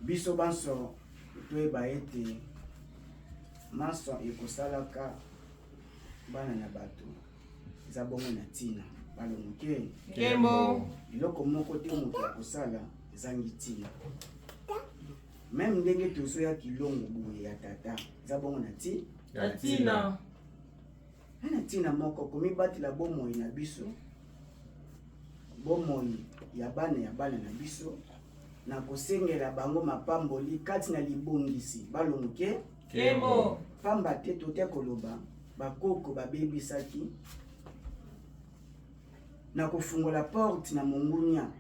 biso banso toyeba ete maso ekosalaka bana na bato eza bongo na ntina balongoke Kembo biloko moko te moto akosala ezangi ntina même ndenge tozoya kilongo boye ya tata eza bongo na Atina na ntina moko komibatela bomoi na biso bomoi ya bana na biso na kosengela bango mapamboli kati na libongisi balongoke Kembo pamba te tote koloba bakoko babebisaki na kofungola porte na mongunia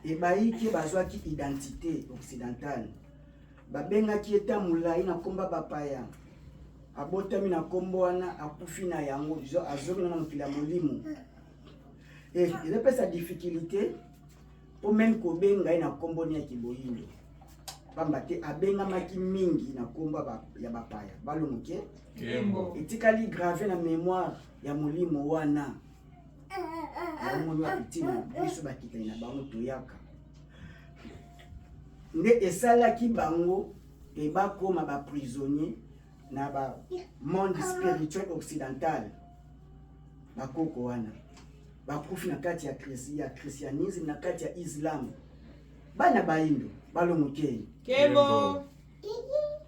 ebayiki bazwaki identité occidentale babengaki eta mulai na komba bapaya abotami na kombo wana akufi na yango azoki na mokili ya molimo ezapesa difficulté po même kobenga ye na kombo ni ya kiboyindo pamba te abengamaki mingi na kombo ya bapaya balongoke Kembo etikali grave na mémoire ya molimo wana omoni wa pitina biso bakitani na bango toyaka nde esalaki bango ebakoma baprisonnier na ba monde spirituel occidental bakoko wana bakufi na kati ya christianisme na kati ya islam bana baindo balongoke Kembo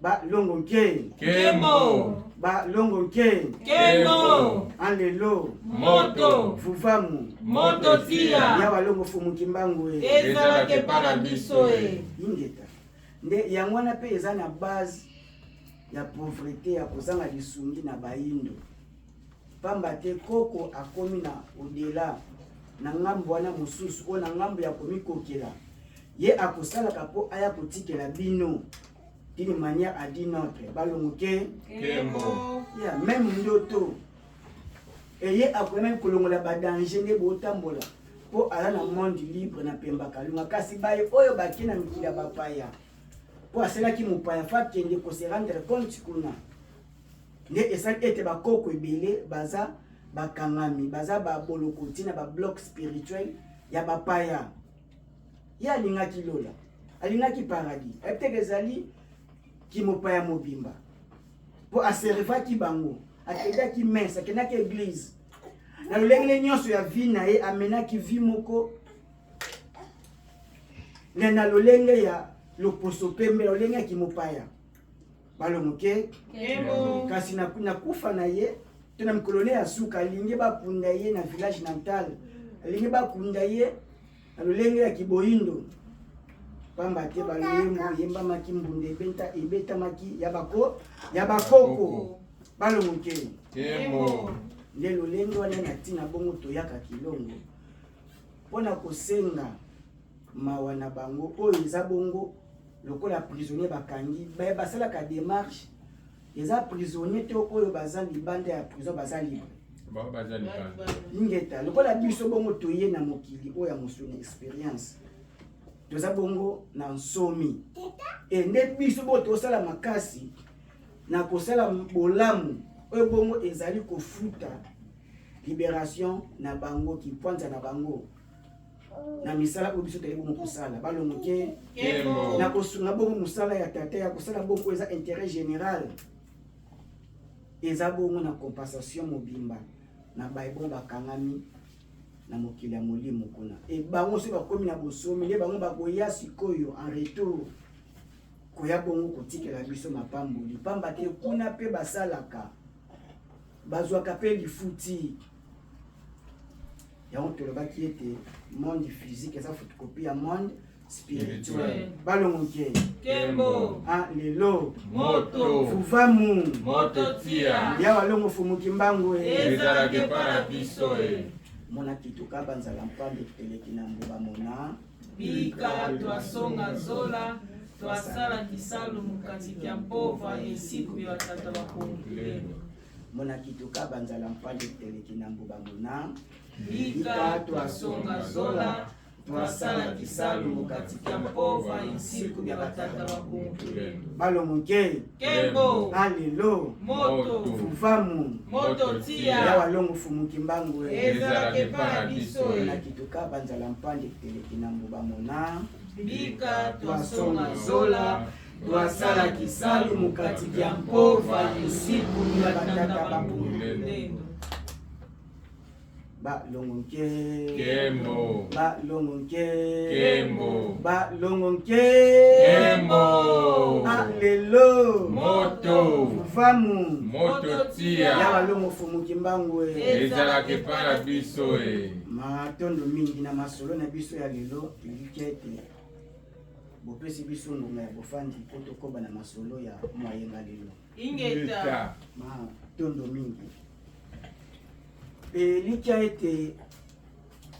balongoke Kembo balongoke Kembo anlelo Moto vuvamu Moto tia ya balongo fumuki mbangu ezalake pana biso ingeta nde yango wana pe eza na base ya pauvreté ya kozanga lisungi na baindo pamba te koko akomi na odela na ngambo wana mosusu oyo na ngambo ya komikokela ye akosalaka po aya kotikela bino d'une manière à dire notre balongoke Kembo ya même ndoto eye akomi même kolongola badanger nde botambola po ala na monde libre na pemba kalunga kasi baye oyo bake na mikili ya bapaya po aselaki mopaya fa kende ko se rendre compte kuna nde esali ete bakoko ebele baza bakangami baza babolokoti na babloc spirituel ya bapaya ye alingaki lola alingaki paradis epeteke ezali kimopaya mobimba po aservaki bango akendaki messe akendaki église na lolenge nyonso ya vie na ye amenaki vie moko na lolenge ya loposo pembe lolenge ya kimopaya balongoke Kembo kasi nakufa na ye to na mikolone ya suka alingi bakunda ye na village natal alingi bakunda ye na lolenge ya kiboyindo pamba te baloyembo yembamaki mbunda ebetamaki ya bakoko balongoke Kembo nde lolenge wana na ntina bongo toyaka kilongo mpona kosenga mawa na bango oyo eza bongo lokola prisonnier bakangi basalaka démarche eza prisonnier te oyo baza libanda ya prison baza libre ingeta lokola biso bongo toye na mokili oyo ya mosuni expérience toza bongo na nsomi nde biso bongo tosala makasi na kosala bolamu oyo bongo ezali kofuta libération na bango kipwanza na bango na misala oyo biso tali bongo kosala balongoke Kembo na kosunga bongo mosala ya tata ya kosala bongo eza intérêt général eza bongo na compensation mobimba na baye bongo bakangami na mokili ya molimo kuna bango soki bakomi na bosomi nde bango bakoya sikoyo en retour koya bongo kotikela biso mapamboli pamba te kuna mpe basalaka bazwaka mpe lifuti yango tolobaki ete monde physique eza photocopie ya monde spirituel balongoke Kembo lelo Moto vuvamu Moto tia ya walongo fumuki mbangu ezalake pana biso mona kituka banzala mpande teleki na mbuba mona bika twasonga zola twasala kisalu mokati ya mpova esiku ya batata bakongolelo mona kituka banzala mpande teleki na mbuba mona bika twasonga zola twasala kisalu mokati ya mpova esiku ya batata bakongolelo balongoke Kembo lelo Moto vuvamu Moto ya tia walongo fumuki mbangu ezalake pana biso mona kituka banzala mpande teleki na mbuba mona bika twasonga zola twasala kisalu mukati kya mpova insiku ya batata bapulendo ba longonke Kembo. ba longonke Kembo. ba longonke Kembo. alelo Moto. famu Moto tia. ya balongo fumuki mbangwe ezalaka epai na biso matondo mingi na masolo na biso ya lelo likete bopesi biso ngonga ya bofandi po tokoba na masolo ya mwayenga lelo ingeta matondo mingi likia ete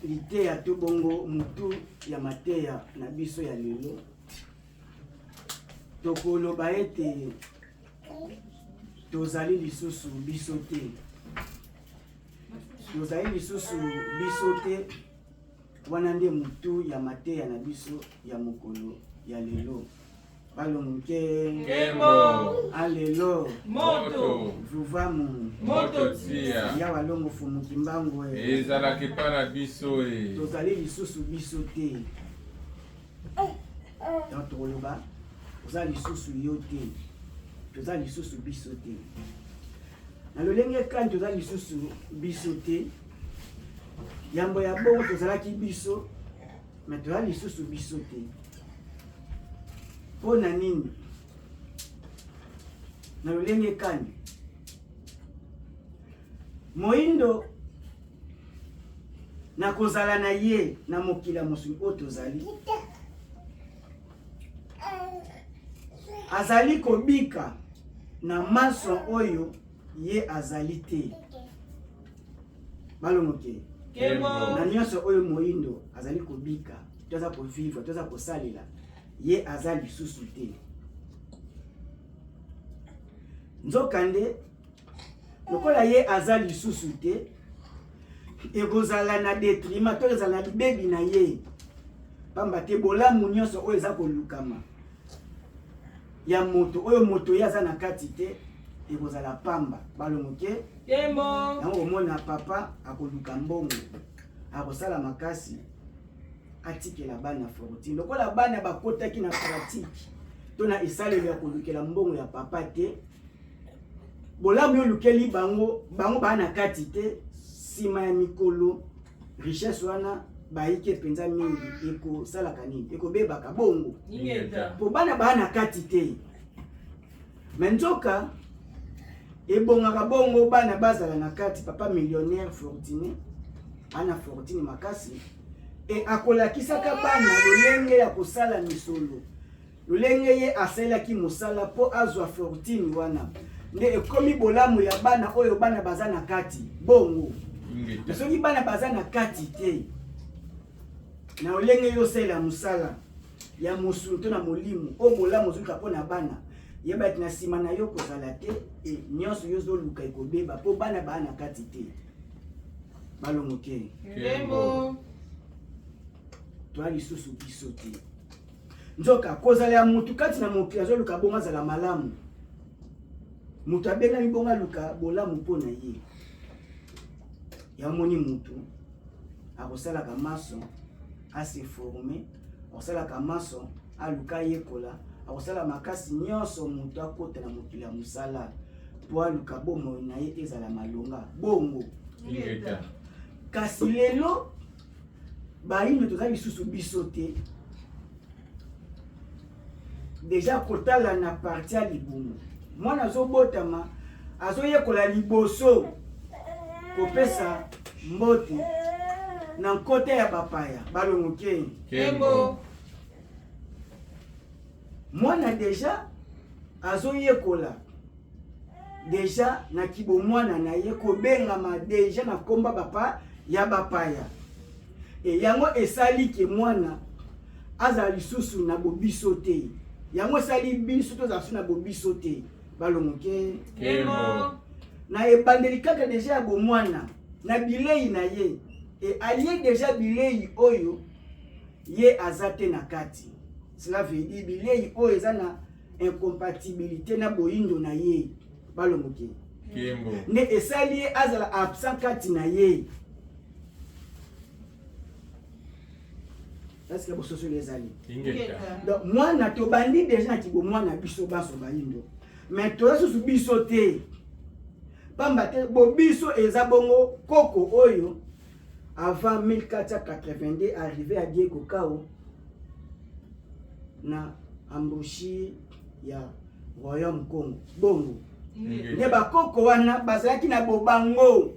liteya to bongo mutu ya mateya na biso ya lelo tokoloba ete tozali lisusu biso te tozali lisusu biso te wana nde mutu ya mateya na biso ya mokolo ya lelo balongoke Kembo. alelo Moto. vuvamu moto tia ya balongo fumuki mbangwe ezalaka epai na biso tozali lisusu biso te donc tokoloba toza lisusu yo te toza lisusu biso te na lolenge kani toza lisusu biso te yambo ya bongo tozalaki biso me toza lisusu biso te mpo na nini na lolenge kani moyindo na kozala na ye na mokila mosuni oyo tozali azali kobika na maso oyo ye azali te balongoke Kembo. na nyonso oyo moyindo azali kobika toza kovivre toza kosalela ye aza lisusu te nzokande lokola ye aza lisusu te ekozala na detriment to ezala na libebi na ye pamba te bolamu nyonso oyo eza kolukama ya moto oyo moto ye aza na kati te ekozala pamba balongoke Kembo. yango omona papa akoluka mbongo akosala makasi atikela bana fortune lokola bana bakotaki na pratique to na esalelo ya kolukela mbongo ya papa te bolamu yo lukeli bango bana kati te sima ya mikolo richesse wana bayike penza mingi ekosalaka nini ekobebaka bongo Ingeta. po bana kati te me nzoka ebongaka bongo bana bazala na kati papa millionnaire fortuné ana fortune makasi e akolakisaka bana lolenge ya kosala misolo lolenge ye asalaki mosala po azwa fortune wana nde ekomi bolamu ya bana oyo bana baza na kati bongo soki bana baza na kati te na lolenge yo osala mosala ya mosulu to na molimo o bolamu ozoluka mpo na bana yeba ete na nsima na yo kozala te nyonso yo ozoluka ekobeba mpo bana baa na kati te balongoke Kembo. toa lisusu biso te nzoka kozala ya mutu kati na mokili azoluka bongo azala malamu mutu abengami bongo aluka bolamu mpo na ye yamoni mutu akosalaka maso aseforme akosalaka maso aluka yekola akosala makasi nyonso mutu akota na mokili ya mosala po aluka bomoi na ye ezala malonga bongo Ingeta. kasi lelo bayino toza lisusu biso te deja kotala na parti ya libumu mwana azobotama azoyekola liboso kopesa mbote na nkota ya bapaya balongoke Kembo. mwana deja azoyekola deja na kibo mwana na ye kobengama deja na komba bapa ya bapaya e yango esali ke mwana aza lisusu na bobiso te yango esali biso tozala su na bobiso te balongoke Kembo. na ebandeli kaka deja ya bomwana na bilei na ye e alie deja bilei oyo ye aza te na kati cela veut dire bilei oyo eza na incompatibilité na boyindo na ye balongoke Kembo. nde esali ye azala absent kati na ye Est-ce que vous avez les alliés? Ingeta. Donc, moi, na to bandi déjà qui bo moi na biso baso baindo. Mais to sous biso te. Pamba te bo biso eza bongo koko oyo avant 1482 arrivé à Diego Kao na ambushi ya Royaume Congo. Bongo. Ne ba koko wana bazalaki na bobango.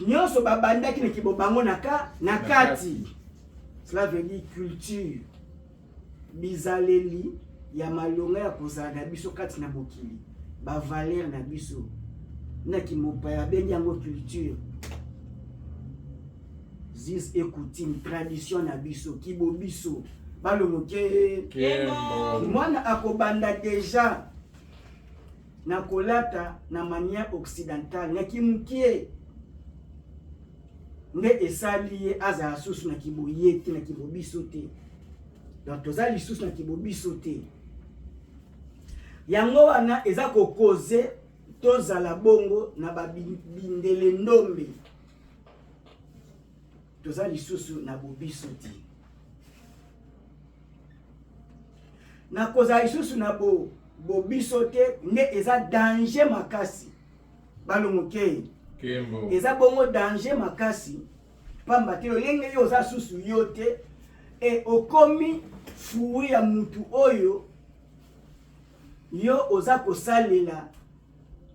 Nyonso babandaki na kibobango na kati. Cela veut dire culture. Bizaleli ya malonga ya kozala na biso kati na bokili. Ba valeur na biso. Na kimopa ya bengi yango culture. Zis et coutume, tradition na biso, kibo biso. Balongo Kembo. Mwana akobanda déjà na kolata na manière occidentale na kimukie. Nde esali ye azala susu na kiboye te na kibobiso te. Donc tozali susu na kibobiso te. Yango wana eza kokoze tozala bongo na babindele ndombe. Tozali susu na bobiso te. Na kozali susu na bobiso te nde eza danger makasi. Balongo Kembo. Eza bongo danger makasi. Pamba te lenge yo za susu yote e okomi fui ya mutu oyo yo oza kosalela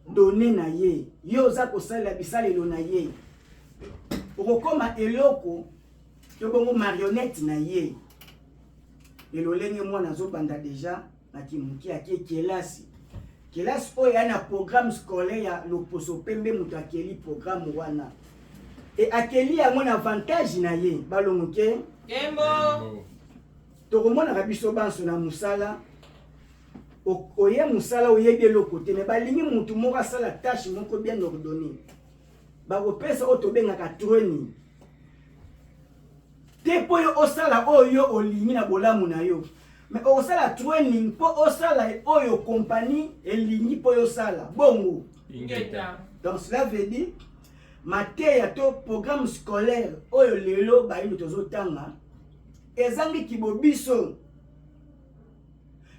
donné na ye. Yo oza kosalela bisalelo na ye. Okokoma eloko to bongo marionnette na ye. Elo lenge mwana zo banda déjà na kimuki ake kelasi. Kelasi oyo ana programme scolaire ya loposo pembe mutu akeli programme wana. Et akeli yango na avantage na ye. Balongo Kembo. tokomona biso banso na musala. Oye musala oyede loko te. Mais balingi mutu moko asala tâche moko bien ordonnée. Bakopesa oyo tobengaka training. Te po yo osala oyo olingi na bolamu na yo. Mais osala training po osala oyo compagnie elingi po yo sala. Bongo. Ingeta. Donc cela veut dire mateya to programme scolaire oyo lelo bayindo tozotanga ezangi kibobiso.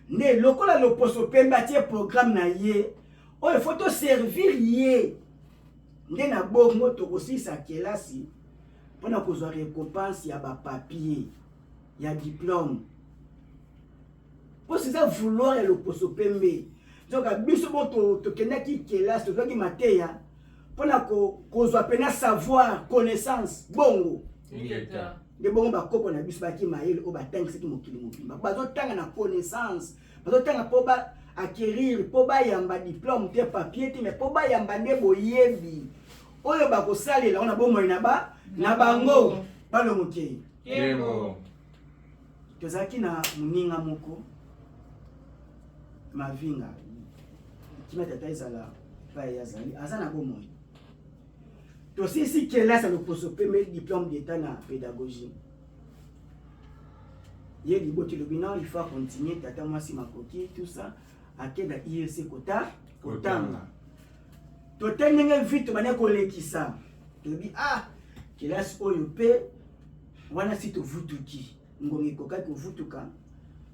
Ne lokola loposo pemba tie programme na ye oyo faut servir ye. Nde na bongo tokosisa kelasi pona kozwa récompense ya ba papier ya diplôme. Po c'est vouloir le poso pembe. Donc biso boto tokendaki kelasi tozwaki mateya pona kozwa pena savoir connaissance bongo. Ingeta. De bongo bakoko na biso baki mayele o batangisa ki mokili mobimba. Bazotanga na connaissance, bazotanga po ba acquérir, po ba yamba diplôme te papier te, mais po ba yamba nde boyebi. Oyo bakosalela ona bomo na bango balongo ke. Kembo. Tozaki na muninga moko mavinga. Kima tata ezala pa yazali azana bomo. Tosisi kelasa le poso pembe diplôme d'état na pédagogie. Ye liboti le bilan il faut continuer tata mwasi makoki tout ça akeda IEC kotanga. Totengenge vite bana kolekisa. Tobi kelasi oyo pe wana si tovutuki ngongi kokaki kovutuka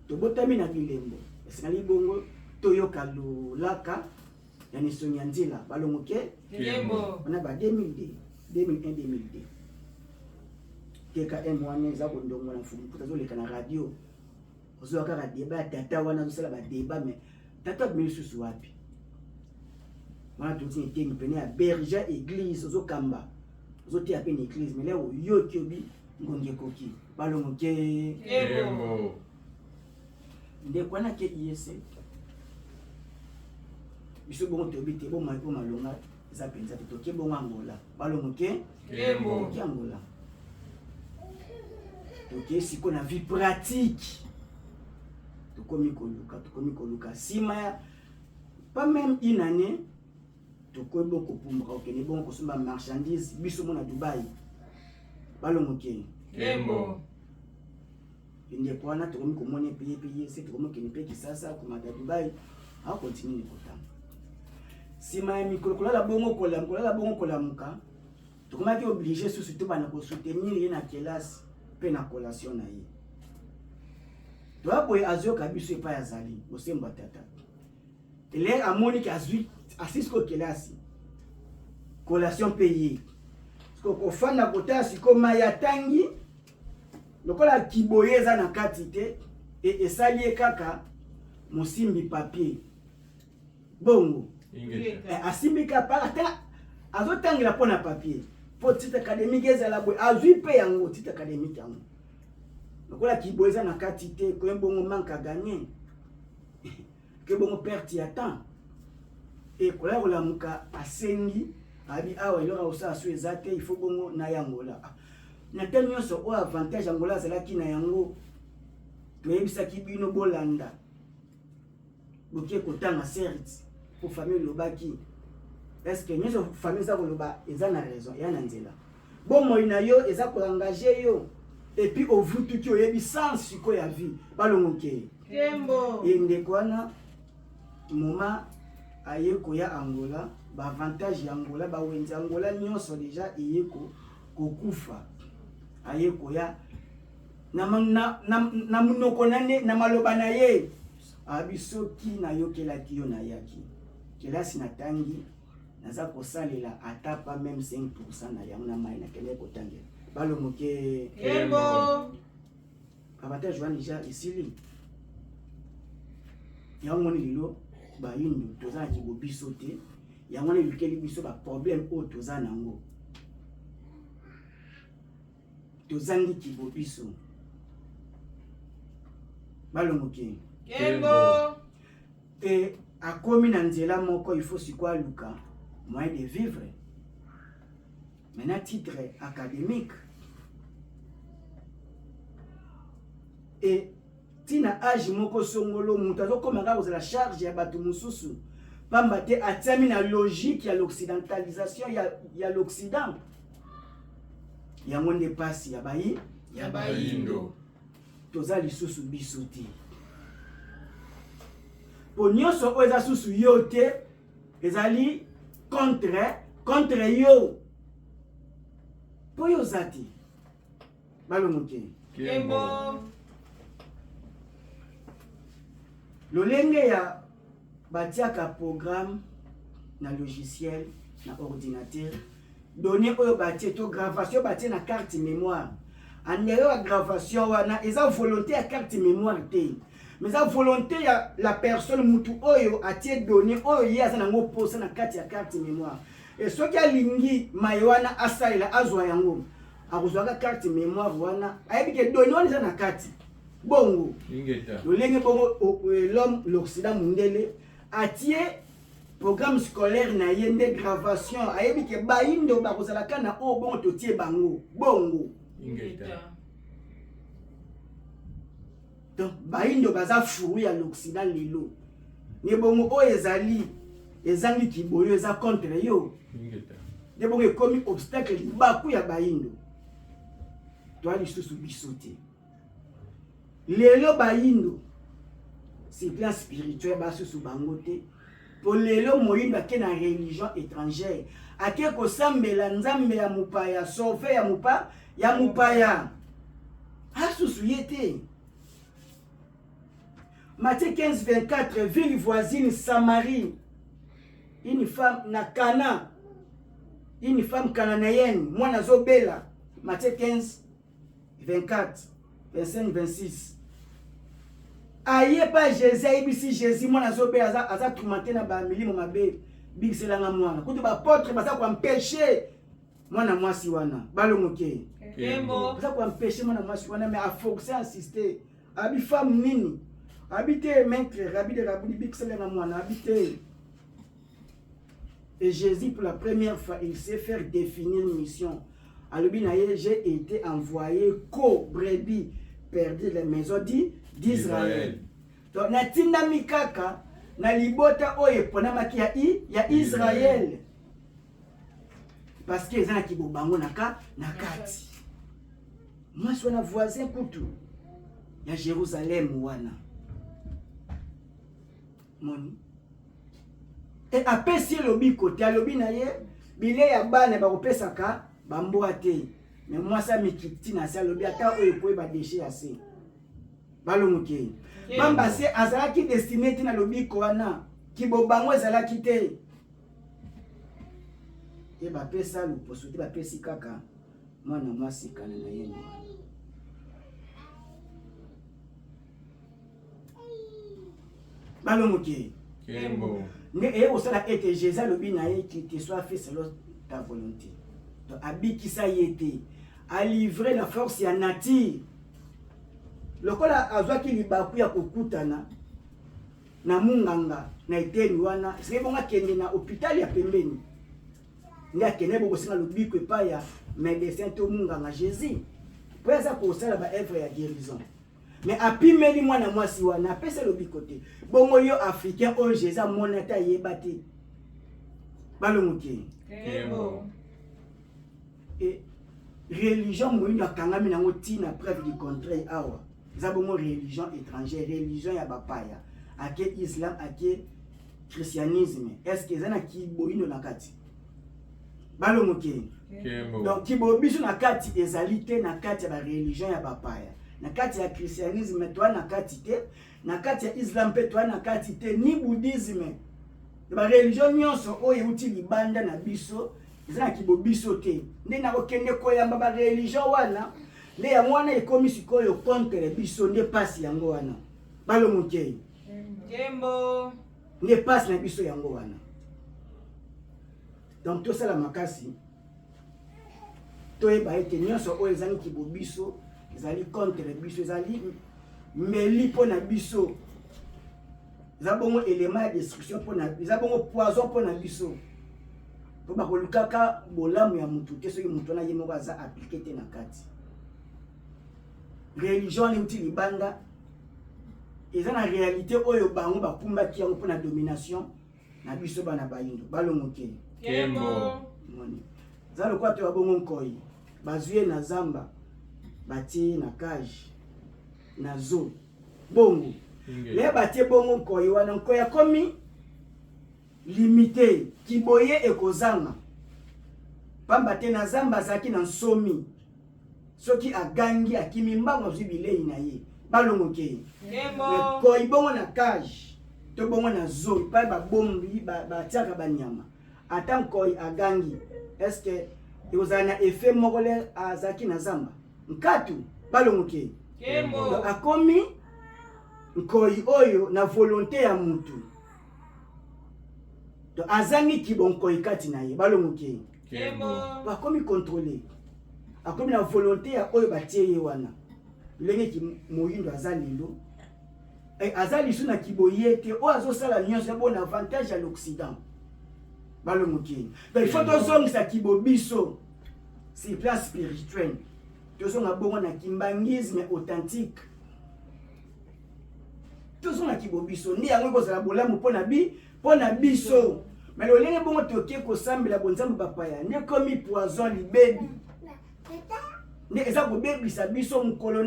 tobotami na bilembo esingali bongo toyoka lolaka ya nisoni ya nzela balongo ke Kembo. on a ba 2002 2001 teka wana eza kondongo na fumu tozoleka na radio ozo kaka débat ya tata wana zosala ba débat mais tata bilisusu wapi wana tuti tengi pene ya berger église ozo kamba ozo tia pene église mais leo yo kiobi ngonge koki balongo ke Kembo. nde kwana ke IEC biso bongo tobi te bon malonga eza penza te toke bongo Angola balongo ke Kembo. toke Angola toke siko na vie pratique tokomi koluka sima ya pas même une année tokomi bongo kopumbuka okende bongo kosomba marchandise biso mona Dubai balongo ke Kembo. inde kwana tokomi komona paye se tokomi kene pe kisasa komata Dubai a continue kotanga sima ya mikolo kolala bongo kolamuka tokomaki obligé susu to bana ko soutenir ye na kelasi pe na collation na ye to boye azoka biso epai azali bosemba tata ele amoni ki azwi asisko kelasi collation pe ye ko kofanda kota siko maya tangi lokola kiboye eza na kati te esali ye kaka mosimbi papier bongo asimbi kapa ata azotangela pona papier po titre académique ezala boye azwi pe yango titre académique yango lokola kiboye eza na kati te ko bongo manque à gagner ke bongo perte ya temps et kola kolamuka asengi abi awa ilora osa asu ezate il faut bongo na yangola na tel nyonso o avantage yangola azalaki na yango toyebisaki bino bolanda boke kotanga certes pour famille lobaki est-ce que nyonso famille za koloba eza na raison ya na nzela bomoi na yo eza koengager yo et puis au vu tout yo yebi sans siko ya vie balongoke Kembo ndeko wana moma aye koya Angola ba avantage ya Angola ba wenza Angola nyonso déjà iyeko kokufa aye koya na munoko nane na maloba na ye abisoki na yokelaki yo na yaki kelasi na tangi naza kosalela ata pas même 5% na yango na mai na kele kotangela balomoke Kembo avantage wana déjà isili yango ni lilo ba yindu toza ki bo biso te yango ni lukeli biso ba problème o toza nango tozangi ki bo biso balomoke Kembo et akomi na nzela moko il faut sikwa luka moyen de vivre maintenant titre académique et tina âge moko songolo mutu azokomaka kozala charge ya bato mosusu pamba te atiami na logique ya l'occidentalisation ya l'Occident yango nde pasi ya bayi ya bayindo toza lisusu biso te po nyonso oyo eza susu yo te ezali contre yo po yo oza te balongo te Kembo lolenge ya batiaka programme na logiciel na ordinateur donné oyo batie to gravation batie na carte mémoire andero ya gravation wana eza volonté ya carte mémoire te mais eza volonté ya la personne mutu oyo atie donné oyo ye aza nango posa na kati ya carte mémoire et soki alingi maye wana asalela azwa yango akozwaka carte mémoire wana ayebi ke donné wana eza na kati bongo lolenge bongo l'homme l'Occident mundele atie programme scolaire na ye nde gravation ayebi ke bayindo bakozalaka na oyo bongo totie bango bongo donc bayindo baza fruit ya l'Occident lelo ne bongo oyo ezangi kiboyo eza contre yo ne bongo ekomi obstacle libaku ya bayindo toa lisusu biso te lelo bayindo c'est plan spirituel basusu bango te po lelo moyindo ake na religion étrangère ake kosambela nzambe ya mupaya sauve ya mupaya asusu ye te Matthieu 15:24 ville voisine Samarie une femme na Cana une femme cananéenne mwana zobela Matthieu 15:24 25-26 aye pa Jésus ayebisi Jésus mwana zobela aza tourmenté na ba milimo mabe bigiselanga mwana kutu ba apôtre baza kwa mpêcher mwana mwasi wana balongoke Kembo baza kwa mpêcher mwana mwasi wana mais a forcer insister abi femme nini habiter maître rabbi de rabbi bigiselanga mwana habiter. Et Jésus pour la première fois il sait faire définir une mission. Alubinaye j'ai été envoyé ko brebis perdu les maisons d'Israël. Donc natinda mikaka na libota oye pona maki ya Israël. Parce que les gens qui bobango na kati. Moi je suis un voisin kutu ya Jérusalem wana. Moni. Et apesi lobi côté lobi na ye bile ya bana ba kopesaka bamboa te. mais moi ça mikiti na ça lobi ata oyo ko ba déchet assez balongoke bamba se azalaki destiné tina lobi ko wana kibobango ezalaki te e ba pesa luposo te ba pesi kaka mwana mwasi kana na yeni balongoke Kembo. Et au sein de Jésus le binaï qui te soit fait selon ta volonté. Donc habiki ça y était à livrer la force ya nature. Le kola azwa ki libaku ya kokutana na munganga na eteni wana c'est bon akende na hôpital ya pembeni. Ni akende boko singa lobiko epa ya médecin to munganga Jésus. Pour ça pour ça la œuvre ya guérison. Mais apimeli mwana mwasi wana apesa lobiko te bongo yo africain o Jésus monata yebate balongoke Kembo. et religion moyindo akangami nango tina preuve du contraire awa za bongo religion étrangère religion ya bapaya ake islam ake christianisme est-ce que zana ki boyindo na kati balongoke Kembo. donc ki bobiso na kati ezali te na kati ya ba religion ya bapaya na kati ya christianisme toi na kati te na kati ya islam pe toi na kati te ni bouddhisme ba religion nyonso oyo uti libanda na biso ezana kibobiso te nde na okende koyamba ba religion wana nde ya mwana ekomi sikoyo contre biso nde pasi yango wana balongoke Kembo. nde pasi na biso yango wana donc tosala makasi toyeba ete nyonso oyo ezali kibobiso ezali contre biso ezali meli pona biso eza bongo élément ya destruction pona eza bongo poison pona biso po bakolukaka bolamu ya mutu te soki mutu wana ye moko aza aplike te na kati religion euti libanda eza na réalité oyo bango bakumbaki yango mpona domination na biso bana bayindo balongoke Kembo. moni eza lokola to ya bongo nkoi bazwi ye na zamba batie na cage na zo bongo le batie bongo nkoi wana nkoi akomi limité kiboye ekozanga pamba te na zamba azalaki na nsomi soki agangi akimi mbango azwi bilei na ye balongoke Kembo. nkoi bongo na cage to bongo na zo epai babombi batiaka banyama ata nkoi agangi est-ce que ekozala na effet moko le azalaki na zamba nkatu balongoke Kembo. akomi nkoi oyo na volonté ya mutu to azangi kibonkoi kati na ye balongoke Kembo. akomi contrôlé akomi na volonté ya oyo batie ye wana lenge moyindo aza lelo aza lisu na kiboye te oyo azosala nyonso ya bona avantage ya l'Occident balongoke donc il faut tozongisa kibobiso sur place spirituelle tozonga bongo na kimbangisme authentique tozonga kibobiso ndi yango ekozala bolamu mpona biso mais lolenge bongo toke kosambela bonzambe bapaya nde komi poison libebi nde eza kobebisa biso mokolo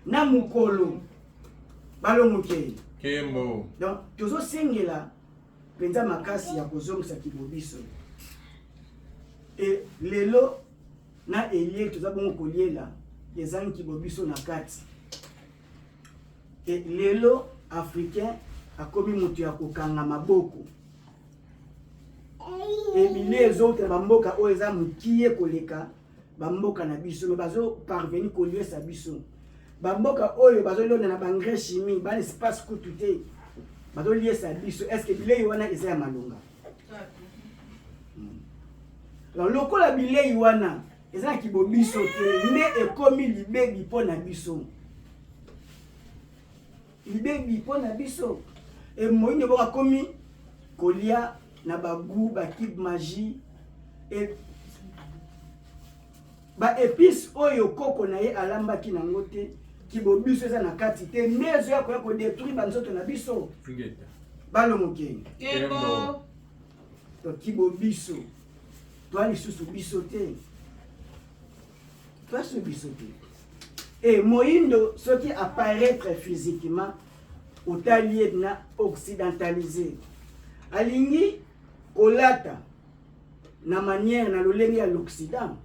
na mokolo balongoke Kembo. donc tozosengela mpenza makasi ya kozongisa kibobiso e lelo na elie toza bongo koliela ezangi kibobiso na kati e lelo africain akomi moto ya kokanga maboko ebile ezouta na bamboka oyo eza mokie koleka bamboka na biso me bazoparveni koliesa biso bamboka oyo bazolonda na bangrais chimie bana espace kutu te bazoliesa biso estce bilei wana eza ya malonga lokola bilei wana eza na kibobiso te nde ekomi libebi mpo na biso libebi mpo na biso moyindo bongo akomi kolia na bagu bakib magie baépice oyo koko na ye alambaki nango te kibobiso eza na kati te nde ezoya koya kodétruire banzoto na biso balongoke Kembo. to kibobiso toa lisusu biso te toa lisusu biso te e moyindo soki apparaître physiquement otali ye na occidentalisé alingi kolata na manière na lolenge ya l'Occident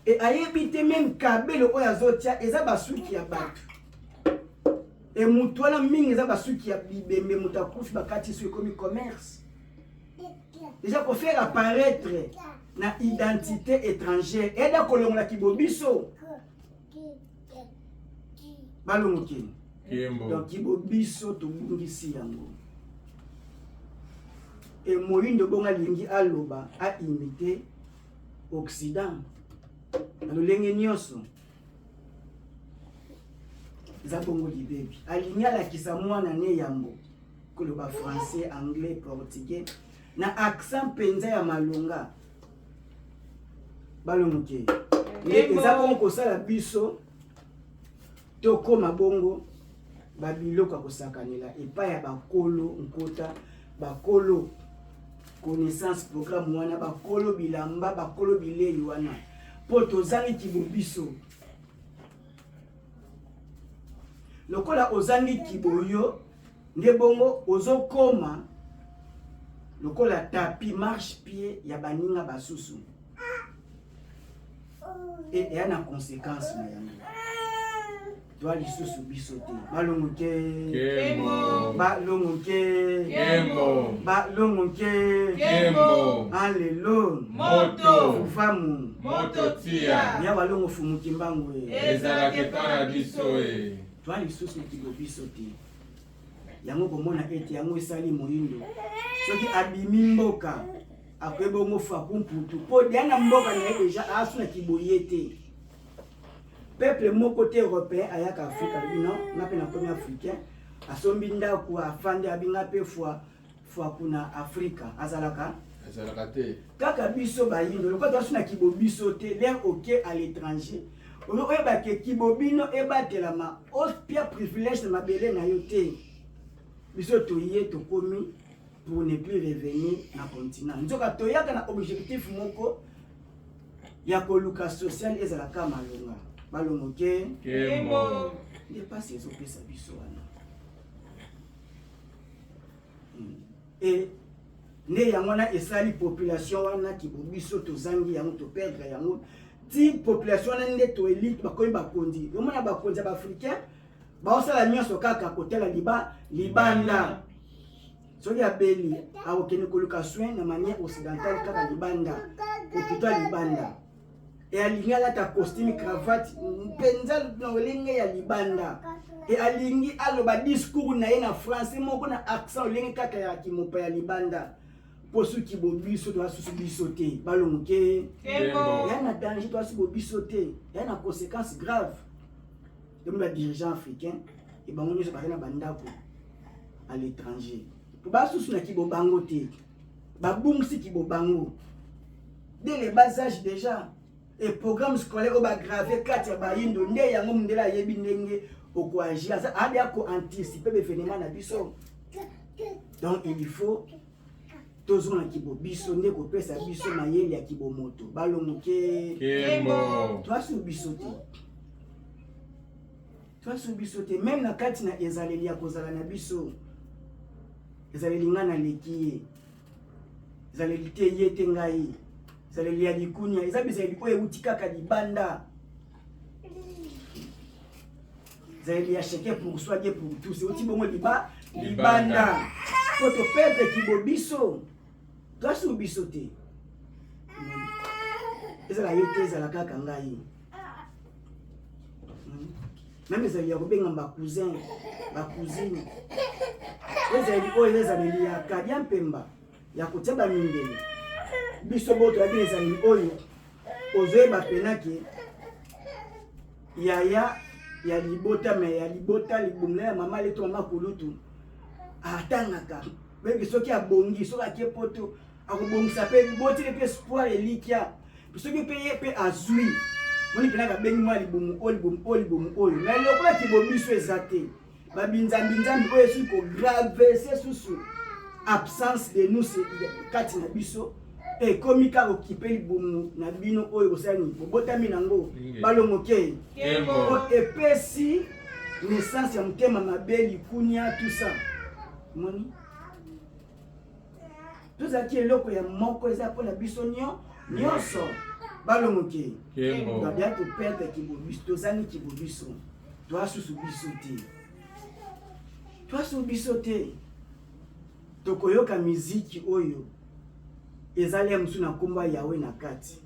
et ayebi te même kabelo oyo azotia eza basuki ya bato et mutu wana mingi eza basuki ya bibembe mutu akufi bakati so ekomi commerce déjà pour faire apparaître na identité étrangère eda kolongola kibobiso balongokeni donc kibobiso tobungisi yango et moyindo bonga lingi aloba a imiter Occident na lolenge nyonso eza bongo libebi alingi alakisa mwana ne yambo koloba français anglais portugais na accent penza ya malonga balongoke eza bongo kosala biso tokoma bongo babiloko ya kosakanela epai ya bakolo nkota bakolo connaissance programme wana bakolo bilamba bakolo bilei wana po tozangi kibobiso lokola ozangi kiboyo nde bongo ozokoma lokola tapi marche pied ya baninga basusu et ya na conséquence na yango toi lisusu biso te balongoke alelo famu tia ya balongo fumuki mbango ezalaka epai na biso toi lisusu kibo biso te yango komona ete yango esali moyindo soki abimi mboka akweba ngofu akumputu po diana mboka na deja asuna kiboye te peuple moko te européen ayaka Afrika non na pe na premier africain asombi ndako afande abinga pe fois kuna Afrika azalaka te kaka biso bayindo lokota asuna kibobiso te l'air OK à l'étranger oyo ba ke kibobino ebatelama au pire privilège de mabele na yo te biso toye tokomi pour ne plus revenir na continent nzoka toyaka na objectif moko ya koluka social ezalaka malonga balongoke kembo dépasse ezopesa biso wana et nde yango wana esali population wana kibobiso tozangi yango toperdre yango ti population wana nde to élite bakoyi bakondi omona bakonzi ya baafricain baosala nyonso kaka kotala libanda soki abeli akokende koluka soin na manière occidentale kaka libanda hôpital libanda et alingi alata costume cravate mpenza na olenge ya libanda et alingi aloba discours na ye na français moko na accent olenge kaka ya kimopa ya libanda po soki bobiso to asusu biso te balongoke ya na danger to asusu bobiso te ya na conséquence grave de la dirigeant africain et bango nyonso baza na bandako à l'étranger po basusu na kibobango te babungisi kibobango dès le bas âge déjà et programme scolaire au baggravé kati ya bayindo nde yango mundela ayebi ndenge okoagir ade ako anticiper l'événement na biso donc il faut tozona kibobiso nde kopesa biso mayele ya kibomoto balongoke kembo toasu biso te même na kati na ezaleli ya kozala na biso ezaleli nga na leki ye ezaleli te ye te ngai ezaleli ya likunya eza bizaleli oyo euti kaka libanda ezaleli ya chacun pour soi Dieu pour tous euti bongo libanda po toperdre kibobiso toasu biso te ezala ye te ezala kaka ngai même ezali ya kobenga bacousine ezali oyo ezaleli ya kadia mpemba ya kotia bamindele biso boto yaki ezaleli oyo ozoyeba penake yaya ya libota me ya libota libumla ya mama leto mama kulutu atangaka benge soki abongi soki akie poto akobongisa mpe botile mpe espoir elikya soki mpe ye mpe azwi moni penaka bengi mwa libumu oyo na lokola kibobiso eza te babinzambi oyo esuki kograve se susu absence de nous kati na biso ekomi kaka okipe libumu na bino oyo kosala nini bobotami nango balongoke epesi naissance ya motema mabe likunya tout ça moni tozalaki eloko ya moko eza mpona biso nyonso Balomoke. Kembo. Donc bien to perdre kibobiso, tozani kibobiso. Toi susu biso te. Toi susu biso te. Tokoyoka miziki oyo. Ezali ya musu na komba yawe na kati.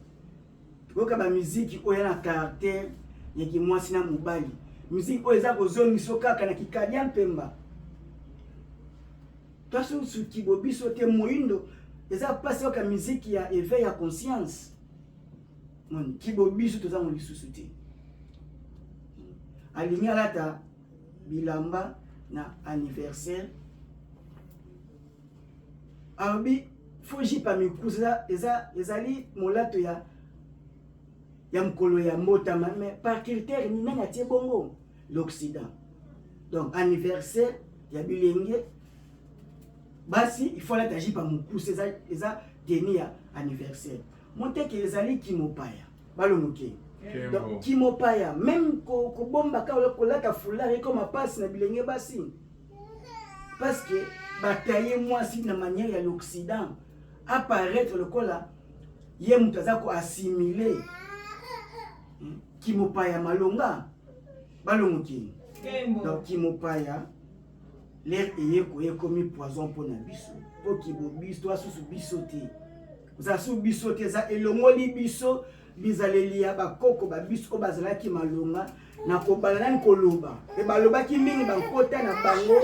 Tokoyoka ba miziki oyo na caractère ya kimwasi na mobali. Miziki oyo eza kozongiso kaka na kikalia mpemba. Toi susu kibobiso te moindo. Eza pasi yoka miziki ya éveil ya conscience. Non, kibobiso toza mo lisusu te. Alingi alata bilamba na anniversaire. Abi foji pa mikuza ezali molato ya mkolo ya mbotama, mais par critère ni nani atie bongo l'Occident. Donc anniversaire ya bilenge basi il faut la taji pa mukuse eza teni ya anniversaire. Monteke ezali kimopaya balomoke. Donc kimopaya même ko bomba ka kolata fulari comme passe na bilenge basi. Parce que batailler moi si na manière ya l'Occident apparaître le kola ye mutaza ko assimiler kimopaya malonga balomoke. Donc kimopaya l'air eye komi poison pour na biso po kibobiso to asusu biso te. Za su biso te za elongoli biso bizaleli ya bakoko ba biso bazalaki malonga na kobala nani koloba e balobaki mingi bankota na bango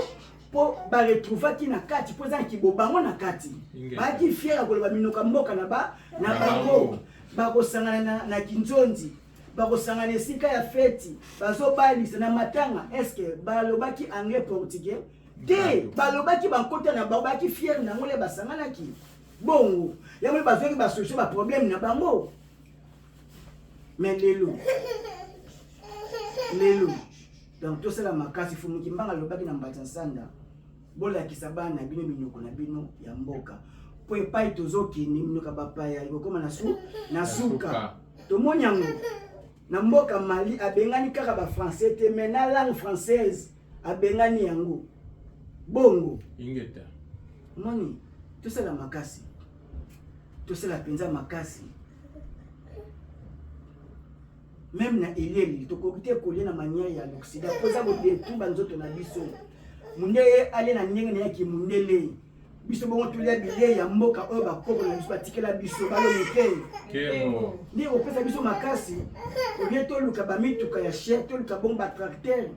po ba retrouvaki na kati po za kibobango na kati baki fiera koloba minoka mboka na bango bakosangana na kinzonzi bakosangana esika ya feti bazobalisa na matanga. Est-ce que balobaki anglais portugais te balobaki bankota na bango baki fiera na ngole basanganaki bongo yamwe bazwaki basolution ba problème na bango. Mais lelo donc tout cela makasi fumuki mbanga lobaki na mbata sanda bola kisaba na bino minoko na bino ya mboka po epai tozokini minoka bapaya ikokoma na suka tomonyango na mboka Mali abengani kaka ba français te mais na langue française abengani yango bongo ingeta moni tout cela makasi tout cela penza makasi. Même na eleli tokokite kolia na manière ya l'Occident poza bo détruire nzoto na biso munde ale na nyenge na yaki mundele biso bongo tulia bile ya mboka oyo bakoko na biso batikela biso balomoke Kembo. ndi opesa biso makasi olie toluka bamituka ya chef toluka bongo batracteur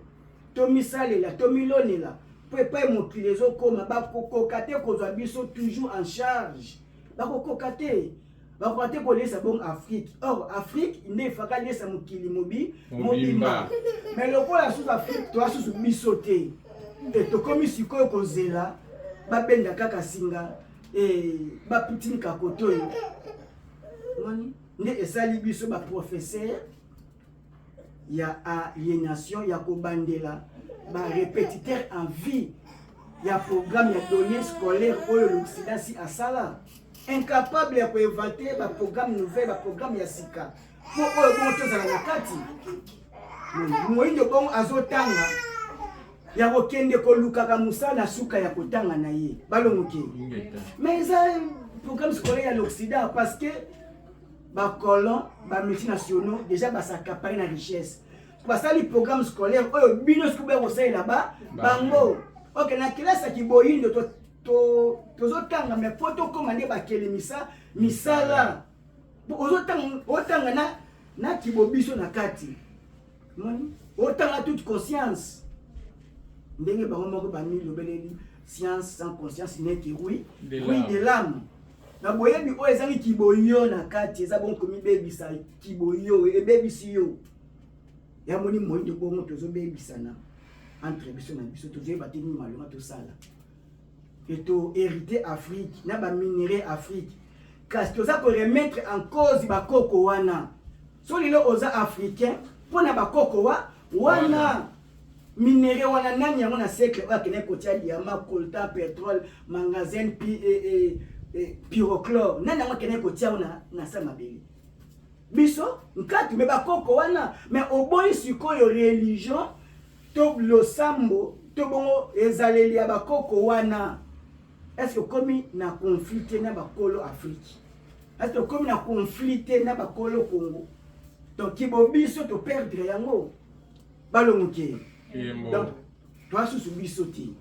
tomisalela tomilonela po epai mokili ezokoma bakokoka te kozwa biso toujours en charge bakokoka te bakote kolesa bon Afrique. Or Afrique ne faka lesa mokili mobimba. Mais lokola sous Afrique to asu biso te. Et to komi sikoyo kozela babenda kaka singa ba putini kakotoyo. Moni ne esali biso ba professeur ya aliénation ya kobandela ba répétiteur en vie ya programme ya données scolaires oyo l'Occident si asala. Incapable ya koinventer ba programme nouvelle ba programme ya sika po oyo bongo tozala na kati moyindo bongo azotanga ya kokende kolukaka musala suka ya kotanga na ye balongoke. Mais ça programme scolaire ya l'Occident parce que ba colon ba multinationaux déjà basacapare na richesse basali programme scolaire oyo bino sikube kosalela là-bas bango ok na kilasa kiboyindo tozotanga mais po tokoma nde bakele misala otanga na kibobiso na kati otanga toute conscience ndenge bango moko bami lobeleli science sans conscience n'est que oui de l'âme na boyebi oyo ezangi kiboyo na kati eza bon komibebisa kiboyo ebebisi yo ya moni moyindo bongo tozobebisana entre biso na biso tozoyeba te nini malonga tosala eto hérité Afrique na ba minerai Afrique kasi toza ko remettre en cause bakoko wana so lilo oza africain pona bakoko wana minerai wana nani yango na siècle oyo akene kotia diama coltan pétrole magasin pyrochlore nani yango akene kotia na sa mabele biso nkati me bakoko wana mais oboyi sikoyo religion to losambo to bongo ezaleli ya bakoko wana. Est-ce que comme na conflit na bakolo Afrique parce que comme na conflit na bakolo Congo donc kibobiso to perdre yango balongoke donc toi sous biso ti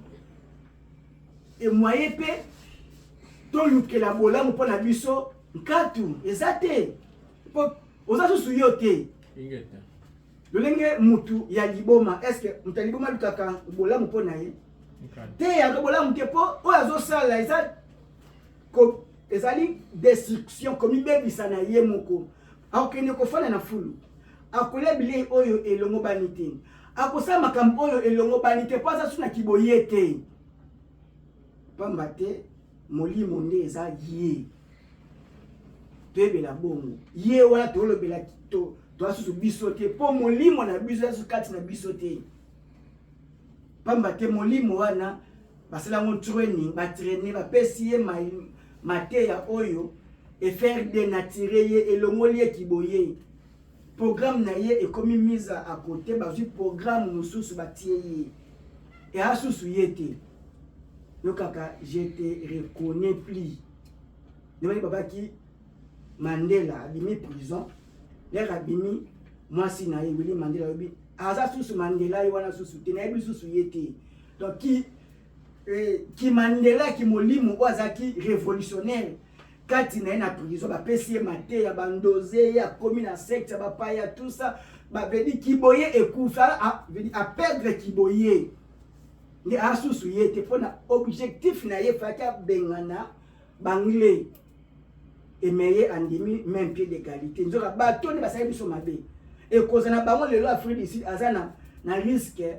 et moyen pe to lukela bolamu pona biso nkatu ezate po oza sous yote ingeta lolenge mutu ya liboma est-ce que mutaliboma lukaka bolamu pona ye te ya bolamu te po o azo sala eza ko ezali destruction comme bebisa na ye moko akokende kofana na fulu akolia bilei oyo elongo bani te akosala makambo oyo elongo bani te po aza su na kiboye te pamba te molimo nde eza ye toyebela bongo ye wana tolobela toasusu biso te po molimo na biso asu kati na biso te pamba te molimo wana basalango training batraine bapesi ye mateya oyo efaire dénaturer ye elongoli ye kiboye programme na ye ekomi mise à côté bazwi programme mosusu batie ye e asusu ye te yo kaka je te reconnais plus demani babaki Mandela abimi prison lera abimi mwasi na ye Willy Mandela yobi aza susu Mandela ye wana susu te na yebi susu ye te donc ki Mandela ki molimo wazaki révolutionnaire kati na ye na prison bapesi ye mateya bandoze ya komi na secte bapaya tout ça bavedi kiboye ekufa a perdre kiboye ni asusu ye te pona objectif na ye faki abengana bangle emeye andimi même pied d'égalité nzoka bato ni basali biso mabe ekozana bango lelo Afrique ici azana na risque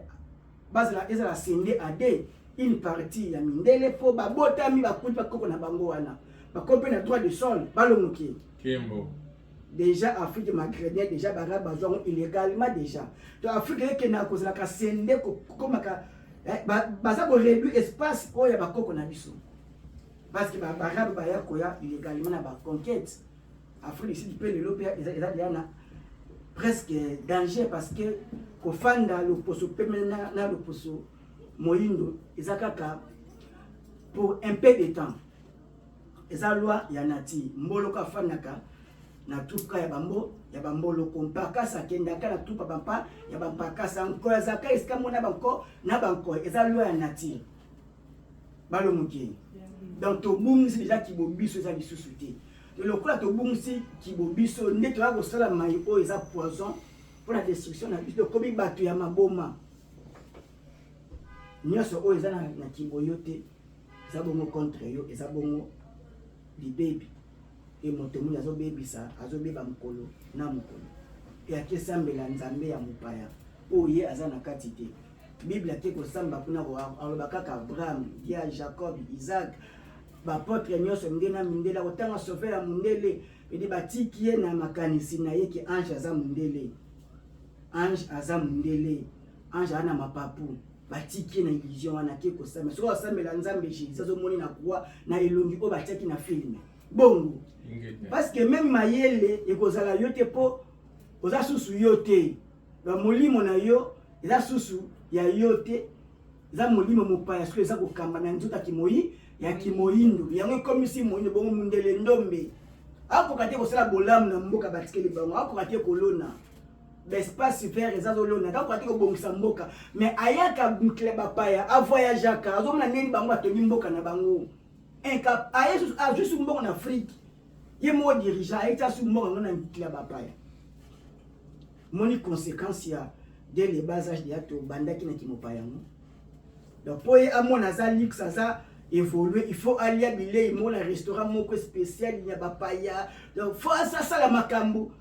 bazala ezala sende ade une partie ya mindele po babotami bakuti bakoko na bango wana bakope na droit de sol balongoki Kimbo déjà Afrique maghrébine déjà bara bazwa illégalement déjà donc Afrique ke na kozala ka sende komaka baza ko réduire espace oya bakoko na biso parce que barabe baya koya illégalement na ba conquête Afrique ici peut le lopé eza diana presque danger parce que kofanda le poso pemena na le poso moyindo eza kaka pour un peu de temps eza loi ya nati mbolo ka fanaka na tuka ya bambolo kompaka sa kenda kana tupa bampa ya bampaka sa nko eza ka iska mona banko na banko eza loi ya nati balo muki donc to bungisi déjà kibobiso eza lisusu te le kola to bungisi kibobiso nde to ko sala mai o eza poison pour la destruction na biso kobi bato ya maboma nyoso o eza na kiboyote eza bongo contre yo eza bongo libebi et motomu azo bebisa azo beba mukolo na mukolo et akesambela nzambe ya mupaya oye aza na kati te Bible ake ko samba kuna ko alobaka ka Abraham dia Jacob Isaac ba potre nyoso ndena mindela kotanga sofela mundele edi batiki ye na makanisi na ye ki ange aza mundele ange ana mapapu batiki na illusion wana ke ko samba so asambela nzambe Jésus azo moni na kwa na elongi o batiki na film bongo parce que même mayele ekozala yote po oza susu yote ba molimo na yo eza susu ya yote za molimo mopaya so eza kokamba na nzuta kimoyi ya kimoyindo yango komisi moyindo bongo mundele ndombe ako kate ko sala bolamu na mboka batikeli bango ako kate kolona l'espace vert eza zolona ako kate ko bongisa mboka mais ayaka mukle bapaya a voyageaka azomona neni bango batongi mboka na bango incap ayesu a juste mbongo en Afrique ye mo dirigeant aita su mbongo na mukle bapaya moni conséquence ya dès les bas âges de ato bandaki na kimopaya ngo donc pour amona za luxe ça évoluer il faut aller à billet mon restaurant moko spécial il y a bapaya donc faut ça la makambu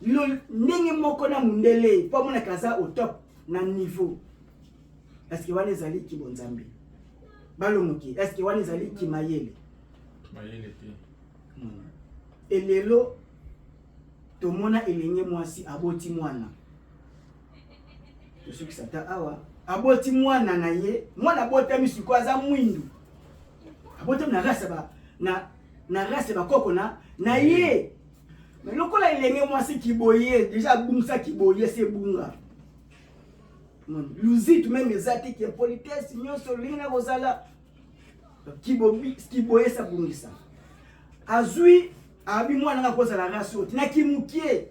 lo ndenge moko na mundele po mona kaza au top na niveau est-ce que wana ezali ki bonzambe balomoki est-ce que wana ezali ki mayele te et lelo to mona elenye mwasi aboti mwana to soki sata awa aboti mwana na ye mwana bota misiko aza mwindu abota na rasa na rasa bakoko na ye mais lokola elenge mwasi kiboye déjà bungsa kiboye se bunga luzi tu même ezati ki politesse nyoso lina kozala kiboye sa bungisa azui abi mwana nga koza la race oti na kimukie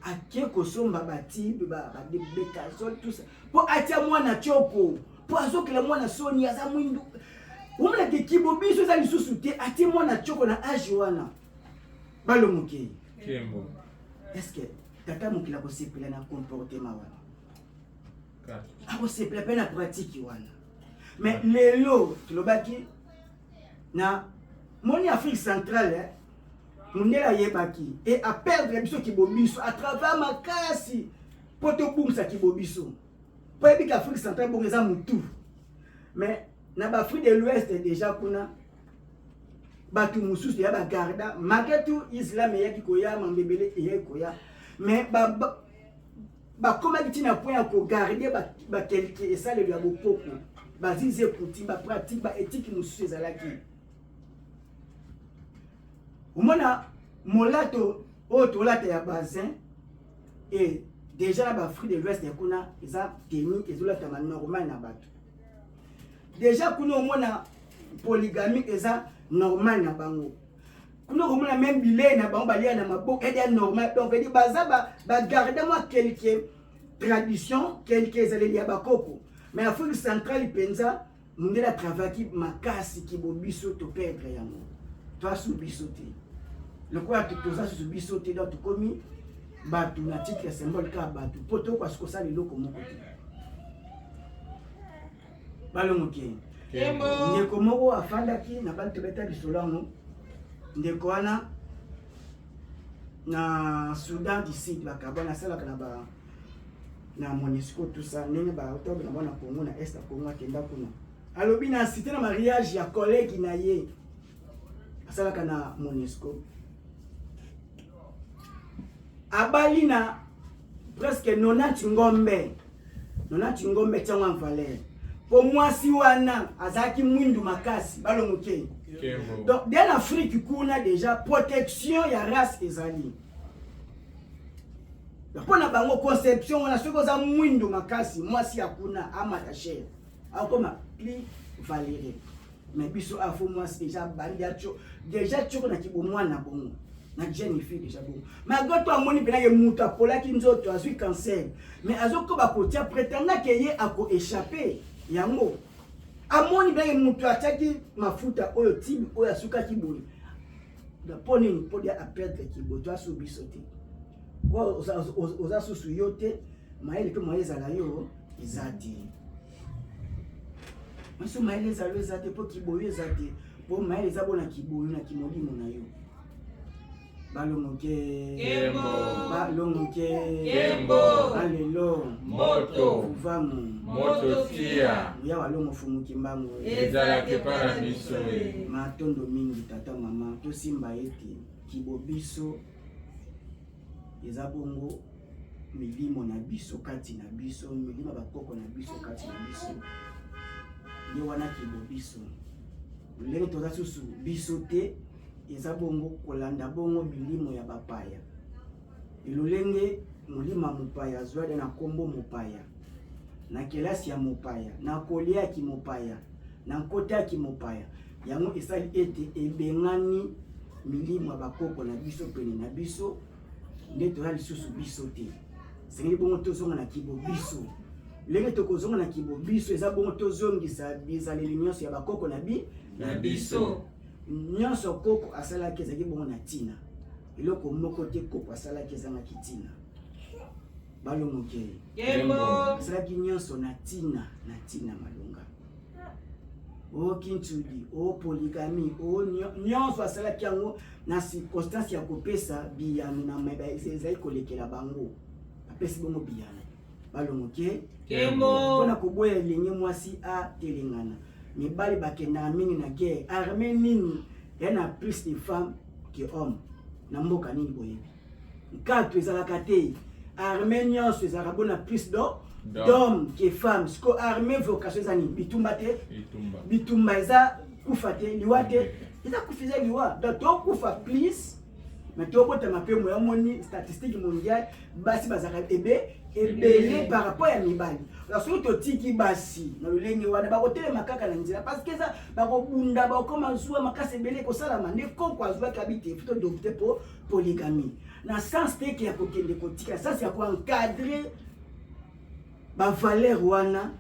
ake kosomba batibe ba debekaso tout ça po atia mwana choko po azokela mwana soni aza mwindu umla ke kibobiso za lisusu te atia mwana choko na age wana balo muke Kembo. est-ce que tata mukila ko sepela na comportement wana Quatre. ako sepela pe na pratique wana mais lelo tulobaki na moni Afrique centrale mundela yebaki et à perdre biso kibobiso à travers makasi poto bungsa kibobiso po ebika Afrique centrale bongeza mutu mais na ba Afrique de l'Ouest déjà kuna batu mususu ya ba garda maketu islam yaki koya mambebele yaki koya mais ba koma kitina point ya ko garder ba quelque ça le ya bopoko ba zize kuti ba pratique ba éthique mususu ezalaki umona molato oto lata ya bazin et déjà la Afrique de l'Ouest ya kuna eza teni ezolata ma normal na bato déjà kuna umona polygamie eza normal na bango kuna umona même bilé na bango balia na maboko eza normal donc veut dire baza ba garder moi quelque tradition quelque ezaleli ya bakoko mais Afrique centrale penza mundela travaki makasi kibobiso to perdre yango toi sous bisoté le quoi toza sous bisoté donc komi batu na titre symbole ka batu poto kwa siko sali loko moko balo moke Kembo. ndeko moko afandaki na bantu beta bisolango ndeko wana na Soudan du Sud bakabana sala kana ba na MONUSCO tout ça ndenge ba otobe na bana Congo na Est Congo akenda kuna alobi na cité na mariage ya collègue na ye asala kana MONUSCO abali na presque 90 ngombe tangwa valeur po mwasi wana azaki mwindu makasi balo moke Kembo. donc dans Afrique kuna déjà protection ya race ezali pona bango conception wana soko za mwindu makasi mwasi akuna amatache akoma plus valéré mais biso afo mwasi déjà bandi acho déjà choko na kibomwana bongo na jeune fille déjà bongo magoto amoni pena ye muta polaki nzoto azui cancer mais azoko bakotia prétendant que ye ako échapper yango amoni pena ye mutu ataki mafuta oyo tibi oyo asuka kiboni da poni ni podia a perdre kiboto aso bisote oza susu yo te mayele mpe moye ezala yo eza te maso mayele ezala yo eza te mpo kiboyo eza te mpo mayele eza bona kiboyo na kimolimo na yo balongoke Kembo. balongoke Kembo. alelo Moto. uvamu Moto tia. ya walongo fumuki mbango Ezalaki mpa na biso. matondo mingi tata mama tosimba ete kibobiso eza bongo milimo na biso kati na biso milimo bakoko na biso kati na biso nde wana kibobiso lenge toza susu biso te eza bongo kolanda bongo milimo ya bapaya elolenge molima mopaya azwade na kombo mopaya na kelasi ya mopaya na kolia ki mopaya na nkota ki mopaya yango esali ete ebengani milimo ya bakoko na biso pene na biso nde toza lisusu biso te sengeli bongo tozonga na kibobiso lenge tokozonga na kibobiso eza bongo tozongisa bizaleli nyonso ya bakoko na biso nyonso koko asalaki ezalaki bongo na ntina eloko moko te koko asalaki ezangaki ntina balongoke Kembo. asalaki nyonso na ntina malonga o kintudi o polygamie o nyonso asalaki yango na circonstance ya kopesa biyano na mayeba ezali kolekela bango apesi bongo biyano balongoke Kembo. mpona koboya elenge mwasi atelengana mibali bakendaka mingi na guerre armée nini ya na plus de femmes que homme na mboka nini boyebi nkato ezalaka te armée nyonso ezalaka bona plus d'homme que femme siko armée vocation eza nini bitumba te bitumba eza kufa te liwa te eza kufa eza liwa donc tokufa plus mais tu as une statistique mondiale, basi bazaka ebele par rapport à mibali. Lorsque tu tiki basi, na lolenge wana ba hôtel makaka na nzela parce que ça ba ko bunda ba ko manzua makasa ebele ko sala mande ko kwa zwa kabite plutôt d'opter pour polygamie. Na sens te ki ya ko kende ko tika, ça c'est pour encadrer ba valeur wana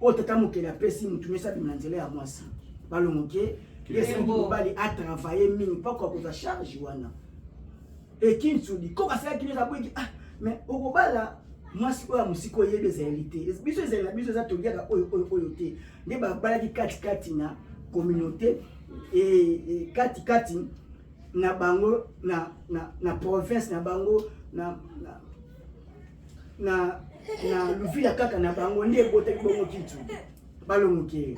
o tata mokela pesi mutume sa binanzela ya mwasi. Balo moke, yesi mobali a travailler mingi pas quoi ko charge wana. Et qui nous dit quoi ça qui nous a dit ah mais au bala moi si quoi musiko yebe za elite biso za biso za toliaka oyo te ne ba bala ki kati na communauté et kati na bango na province na bango na luvila kaka na bango ndie bote bongo kitu balongoke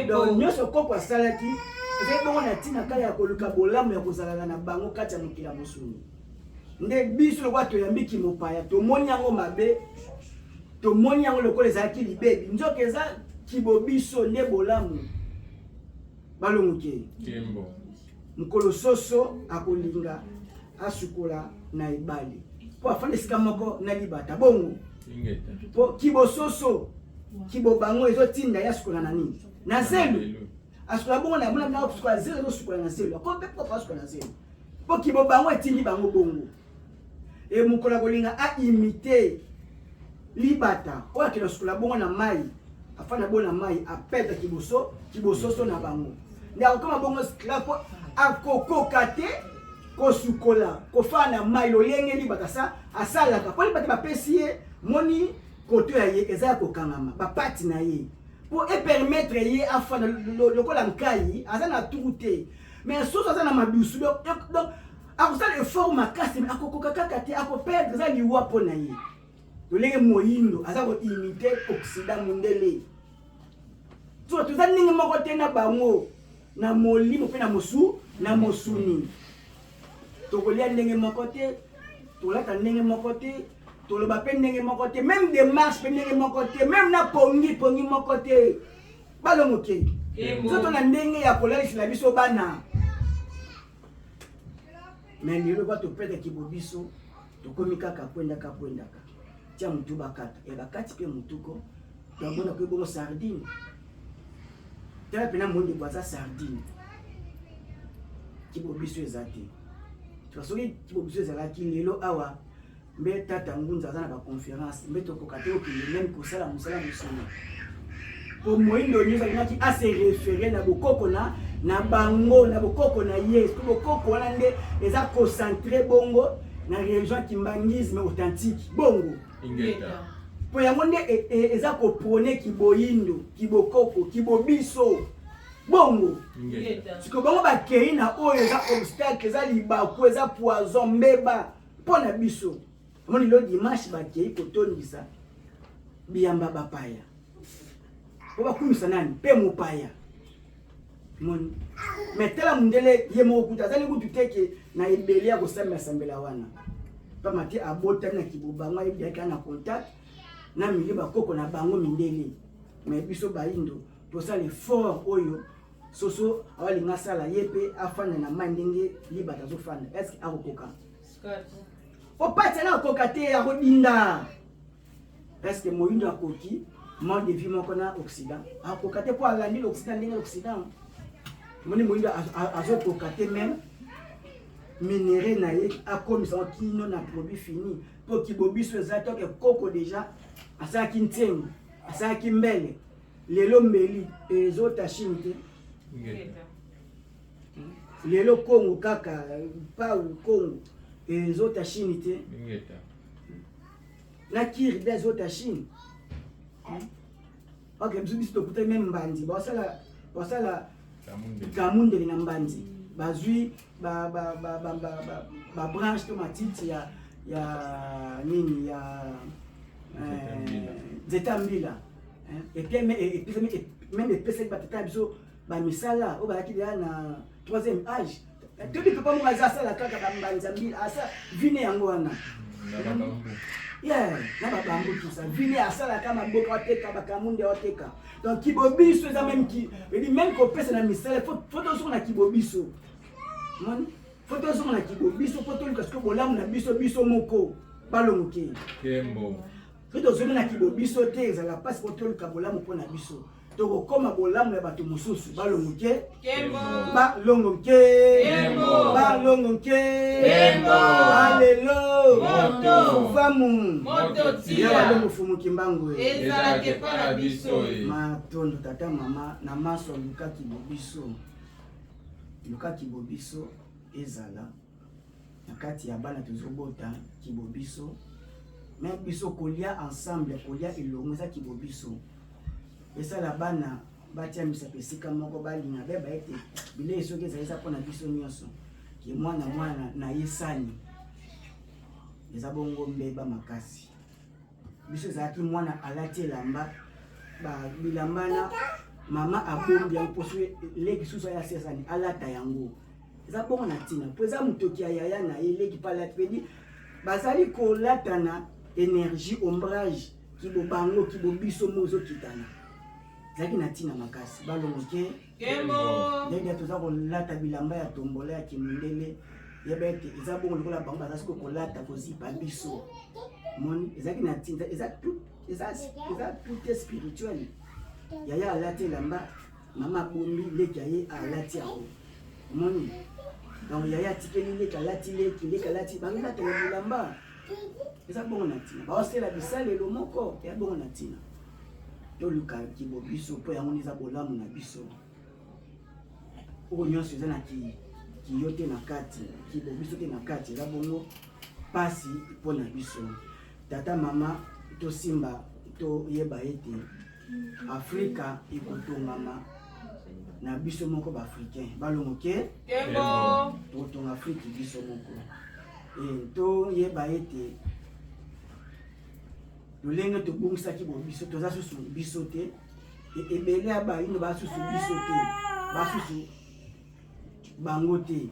donc nyoso kokwa salaki eze bongo na tina kala ya koluka bolamu ya kozalaka na bango kati ya mokila mosuni nde biso lokwa toyambiki mopaya tomoni yango mabe tomoni yango lokola ezalaki libebi nzoka eza kibo biso nde bolamu balongoke mokolo soso akolinga asukola na ebale po afanda esika moko na libata bongo po kibo soso kibo bango ezotinda ya sukola na nini na zelu asukola bongo na mona sukola zelu ezosukola na zelu akope po asukola na zelu po kibo bango etindi bango bongo et mukola kolinga a imiter libata oyo akila sukola bongo na mai afana bona mai apeta kibososo na bango nde akokoma bongo skla po akokoka te kosukola kofana mai lolenge libata sa asalaka po libata bapesi ye moni koto ya ye eza ya kokangama bapati na ye po epermettre ye afana lokola nkai aza na turu te mais soso aza na madusu donc akosala effort makasi akokoka kaka te akoperdre eza liwa mpo na ye lolenge moyindo aza koimite oksida mondele so toza ndenge moko te na bango na molimo mpe na mosuni tokolia ndenge moko te tolata ndenge moko te toloba mpe ndenge moko te même démarche mpe ndenge moko te même na pongi moko te balongoke so tona ndenge ya kolalisela biso bana mais lelo ba topeta kibo biso tokomi kaka kwendaka tia mutu bakata e bakati pe mutuko tobona ko bongo sardine tala pena monde boza sardine kibo biso ezate tosoki kibo biso ezalaki lelo awa mbe tata ngunza za na ba conférence mbe tokokate okende même kosala musala musona po moindo nyoza linaki a se référer na bokoko na bango na bokoko na Yesu bokoko wana nde eza concentré bongo na religion kimbangisme authentique bongo ingeta po yango nde eza ko prôner kiboyindo kibokoko kibobiso bongo ingeta siko bango bakei na oyo eza obstacle eza libaku eza poison mbeba pona biso moni lo dimanche bakei kotondisa biyamba bapaya po bakumisa nani pe mopaya mon metela mundele ye mokuta zali kutu teke na ebelia ko sambela wana pa mati abota na kibubanga yaka na contact na miliba koko na bango mindele mais biso baindo to sala fort oyo soso awali ngasala yepe afana na mandenge libata zo fana est-ce akokoka o pati na koka te ya kodinda est-ce que moyindo akoki mode de vie moko na occident akoka te po alandi l'occident ndenge l'occident moni moyindo azokoka te même minéré na ye akomisa kino na produit fini po kibobiso ezata ke koko déjà asaki ntengo asaki mbele lelo mbeli ezota chimite lelo Congo kaka pa Congo ezota chimite na kiri des autres Chine ok biso tokuta même mbandi basala kamundeli na mbandi bazui ba branche to matiti ya nini ya zetambila et puis même epesa batata biso ba misala o ba kidi na 3e âge to bi papa mo azasala kaka ba mbanzambila asa vine yango wana yeah na ba bambu tout ça vine asala kama boka wateka bakamunde wateka donc kibobiso eza même qui veut dire même ko pesa na misala faut to so na kibobiso mon Photo zo na kibo biso photo luka siko bolamu na biso moko balongoke. Kembo. Photo zo na kibo biso te ezala passe photo luka bolamu pona biso. Toko koma bolamu ya bato mususu balongoke. Kembo. Balongoke. Kembo. Balongoke. Kembo. Alelo. Moto. Famu. Moto tia. Ya balongo fumu kimbango. Ezala ke para biso. Matondo tata mama na maso luka kibo biso. Luka kibo biso ezala na kati ya bana tozobota kibo biso. Mais biso kolia ensemble kolia elongo za kibo biso. Esa la bana batia misa pesika moko balinga beba ete bile soki ezalisa mpona biso nyonso ke mwana na yesani eza bongo mbeba makasi biso ezalaki mwana alati elamba bilambana mama abombi yango mposo leki susu aya sesani alata yango eza bongo na ntina mpo eza motoki ya yaya na ye leki mpe alati pedi bazali kolatana énergie ombrage kibo bango kibo biso mozokitana zaki na tina makasi balongoke. Kembo. Ndenge toza kolata bilamba ya tombola ya kimundele yebete eza bongo lokola bango baza siko kolata kozipa biso moni ezaki na tina eza tout spirituel. Yaya alati elamba mama bombi leki ye alati yango moni donc yaya tikeli leki alati bango alati bilamba eza bongo na tina baosala bisalelo moko ya bongo na tina toluka kibo biso po yango eza bolamu na biso oyo nyonso eza na kiyo te na kati kibo biso te na kati eza bongo pasi mpo na biso tata mama tosimba toyeba ete Afrika ekotongama na biso moko baafricain balongoke. Kembo. Totonga Afrika biso moko toyeba ete lolenge tobongisaki biso toza susu biso te ebele ya bayino basusu biso te basusu bango te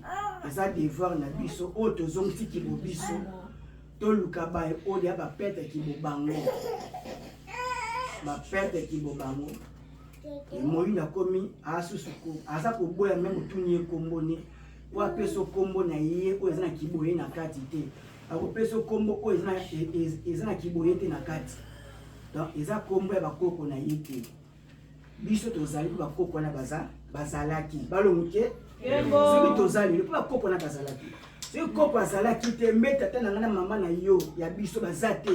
eza devoir na biso oyo tozongisi kibo biso toluka baye oyo ya bapete kibo bango moyina komi asusu aza koboya me motuni ye kombo ne po apesa kombo na ye oyo eza na kiboye na kati te akopesa kombo oyo eza na kiboye te na kati donc eza kombo ya bakoko na ye te biso tozali mpo bakoko wana bazalaki balongoke. Soki tozali mpo bakoko wana bazalaki soki koko azalaki te mbe tata na nga na mama na yo ya biso baza te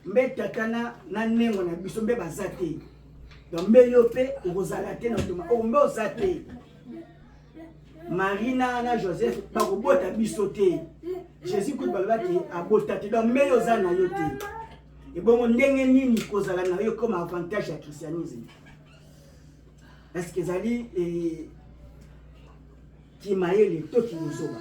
mbe tata na nengo na biso mbe baza te donc mbe yo mpe okozala te na otoma oyo mbe oza te Marina na Joseph bakobota biso te Jésus kuti balobaki abota te donc mbe yo oza na yo te ebongo ndenge nini kozala na yo comme avantage ya christianisme est-ce que ezali kimayele to kilozoba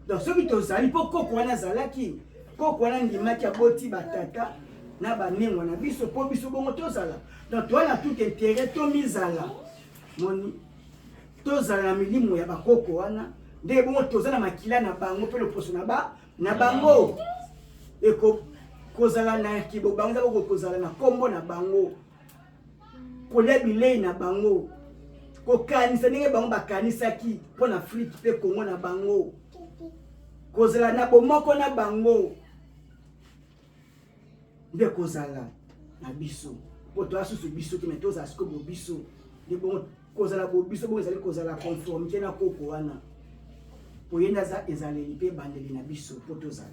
donc soki tozali mpo koko wana azalaki koko wana ndimaki aboti batata na banengo na biso mpo biso bongo tozala donc towana tout intérêt tomizala moni tozala na milimo ya bakoko wana nde bongo toza na makila na bango mpe loposo na bango kozala na kibo bango zako kozala na kombo na bango kolia bilei na bango kokanisa ndenge bango bakanisaki mpo na Afrique mpe Congo na bango kozala na bomoko na bango nde kozala na biso po toasusu biso te me tozala siko bobiso nde bongo kozala bobiso bongo ezali kozala conformité na koko wana po yenda ezaleli mpe bandeli na biso po tozala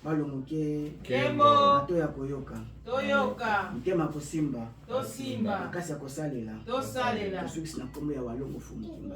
balongoke. Kembo. Bato ya koyoka toyoka motema kosimba tosimba makasi ya kosalela tosalela tosukisi na kombo ya walongo fumu kimba.